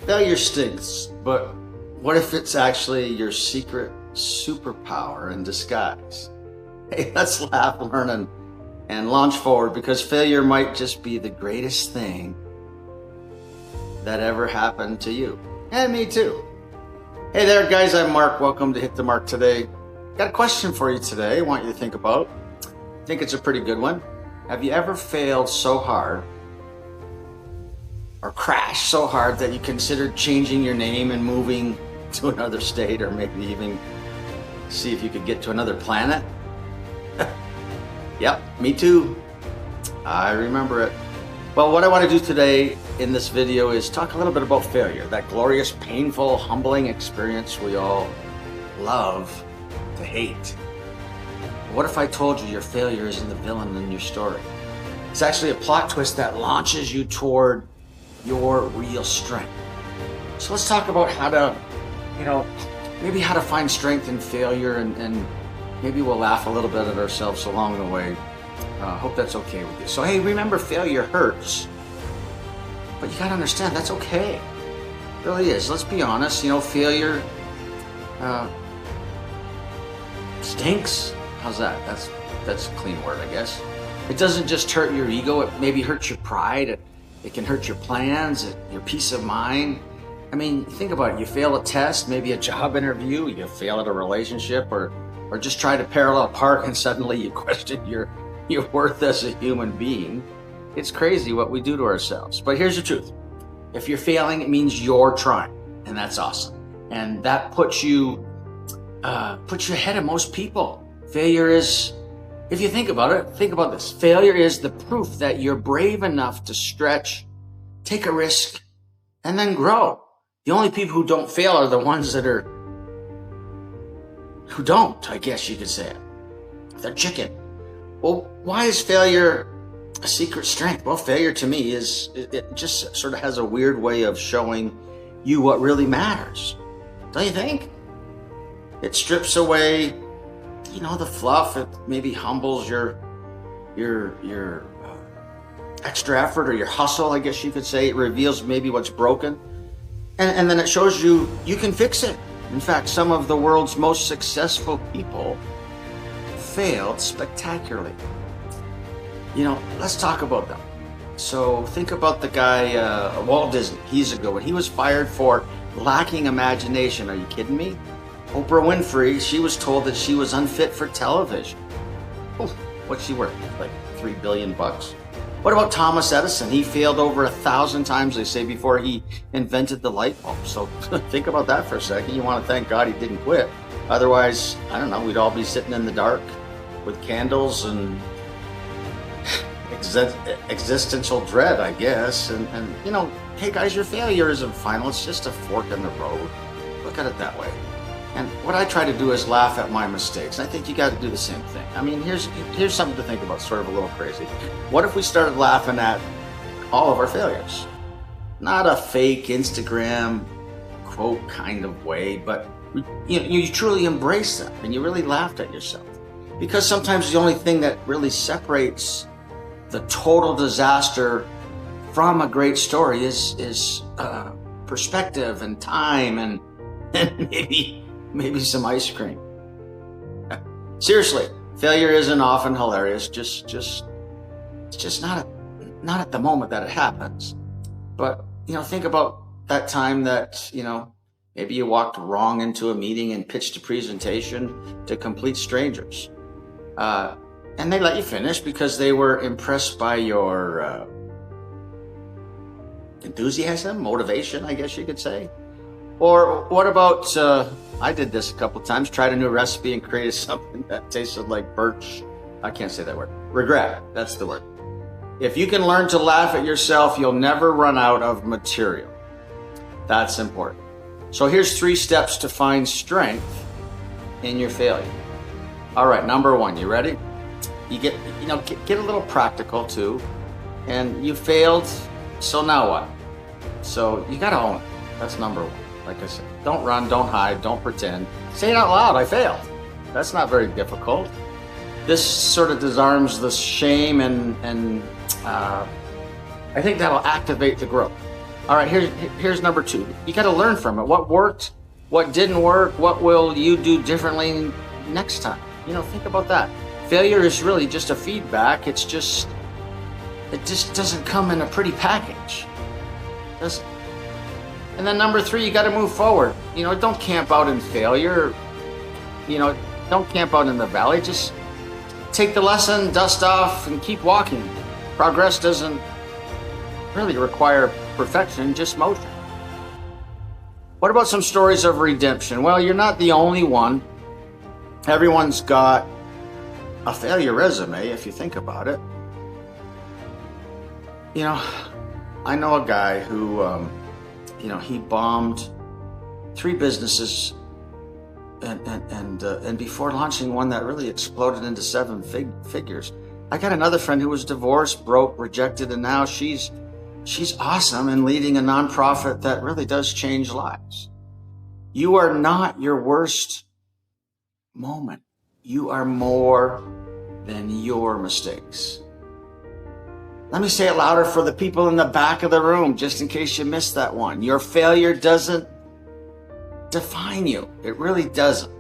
Failure stinks, but what if it's actually your secret superpower in disguise? Hey, let's laugh, learn, and launch forward, because failure might just be the greatest thing that ever happened to you. And me too. Hey there, guys, I'm Mark. Welcome to Hit the Mark today. Got a question for you today I want you to think about. I think it's a pretty good one. Have you ever failed so hard or crashed so hard that you considered changing your name and moving to another state, or maybe even see if you could get to another planet? Yep, me too. I remember it. Well, what I want to do today in this video is talk a little bit about failure, that glorious, painful, humbling experience we all love to hate. What if I told you your failure isn't the villain in your story? It's actually a plot twist that launches you toward your real strength. So let's talk about how to, maybe how to find strength in failure, and maybe we'll laugh a little bit at ourselves along the way. Hope that's okay with you. So hey, remember, failure hurts, but you gotta understand that's okay. It really is. Let's be honest. Failure stinks. How's that? That's a clean word, I guess. It doesn't just hurt your ego. It maybe hurts your pride. It can hurt your plans, your peace of mind. I mean, think about it. You fail a test, maybe a job interview. You fail at a relationship, or just try to parallel park, and suddenly you question your worth as a human being. It's crazy what we do to ourselves. But here's the truth. If you're failing, it means you're trying, and that's awesome. And that puts you ahead of most people. Failure is, if you think about it, think about this. Failure is the proof that you're brave enough to stretch, take a risk, and then grow. The only people who don't fail are the ones who don't, I guess you could say it. They're chicken. Well, why is failure a secret strength? Well, failure to me it just sort of has a weird way of showing you what really matters. Don't you think? It strips away, the fluff. It maybe humbles your extra effort, or your hustle, I guess you could say. It reveals maybe what's broken. And then it shows you can fix it. In fact, some of the world's most successful people failed spectacularly. Let's talk about them. So think about the guy, Walt Disney. He's a good one. He was fired for lacking imagination. Are you kidding me? Oprah Winfrey, she was told that she was unfit for television. Oh, what's she worth? Like $3 billion. What about Thomas Edison? He failed over 1,000 times, they say, before he invented the light bulb. So think about that for a second. You want to thank God he didn't quit. Otherwise, I don't know, we'd all be sitting in the dark with candles and existential dread, I guess. And hey guys, your failure isn't final. It's just a fork in the road. Look at it that way. And what I try to do is laugh at my mistakes. I think you got to do the same thing. I mean, here's something to think about, sort of a little crazy. What if we started laughing at all of our failures? Not a fake Instagram quote kind of way, but you truly embrace them and you really laughed at yourself. Because sometimes the only thing that really separates the total disaster from a great story is perspective and time and maybe some ice cream. Seriously, failure isn't often hilarious. It's just not at the moment that it happens. But think about that time that maybe you walked wrong into a meeting and pitched a presentation to complete strangers, and they let you finish because they were impressed by your enthusiasm, motivation, I guess you could say. Or what about, I did this a couple times, tried a new recipe and created something that tasted like birch. I can't say that word. Regret, that's the word. If you can learn to laugh at yourself, you'll never run out of material. That's important. So here's 3 steps to find strength in your failure. All right, number 1, you ready? You get a little practical too. And you failed, so now what? So you gotta own it. That's number 1. Like I said, don't run, don't hide, don't pretend. Say it out loud, I failed. That's not very difficult. This sort of disarms the shame, and I think that'll activate the growth. All right, here's number 2. You got to learn from it. What worked? What didn't work? What will you do differently next time? Think about that. Failure is really just a feedback. It just doesn't come in a pretty package, does it? And then number 3, you got to move forward. Don't camp out in failure. Don't camp out in the valley. Just take the lesson, dust off, and keep walking. Progress doesn't really require perfection, just motion. What about some stories of redemption? Well, you're not the only one. Everyone's got a failure resume, if you think about it. I know a guy who, he bombed 3 businesses and before launching one that really exploded into 7 figures. I got another friend who was divorced, broke, rejected, and now she's awesome and leading a nonprofit that really does change lives. You are not your worst moment. You are more than your mistakes. Let me say it louder for the people in the back of the room, just in case you missed that one. Your failure doesn't define you. It really doesn't.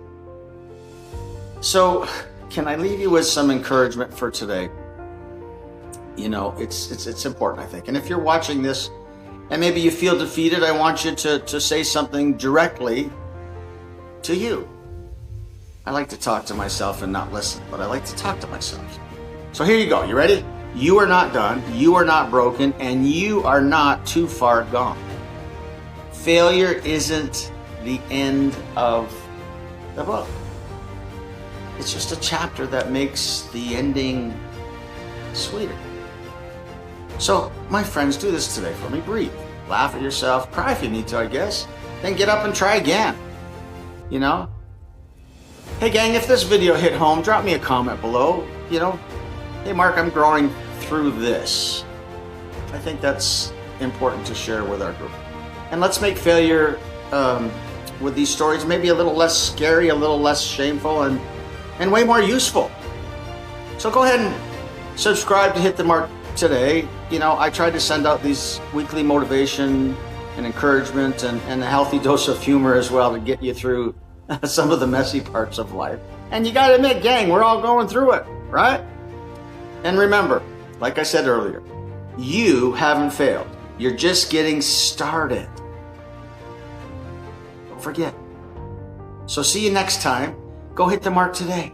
So, can I leave you with some encouragement for today? It's important, I think. And if you're watching this and maybe you feel defeated, I want you to say something directly to you. I like to talk to myself and not listen, but I like to talk to myself. So here you go. You ready? You are not done. You are not broken, and you are not too far gone. Failure isn't the end of the book. It's just a chapter that makes the ending sweeter. So, my friends, do this today for me. Breathe. Laugh at yourself. Cry if you need to, I guess. Then get up and try again. Hey, gang, if this video hit home, drop me a comment below. Hey, Mark, I'm growing through this. I think that's important to share with our group. And let's make failure with these stories maybe a little less scary, a little less shameful, and way more useful. So go ahead and subscribe to Hit the Mark today. I try to send out these weekly motivation and encouragement and a healthy dose of humor as well to get you through some of the messy parts of life. And you got to admit, gang, we're all going through it, right? And remember, like I said earlier, you haven't failed. You're just getting started. Don't forget. So see you next time. Go hit the mark today.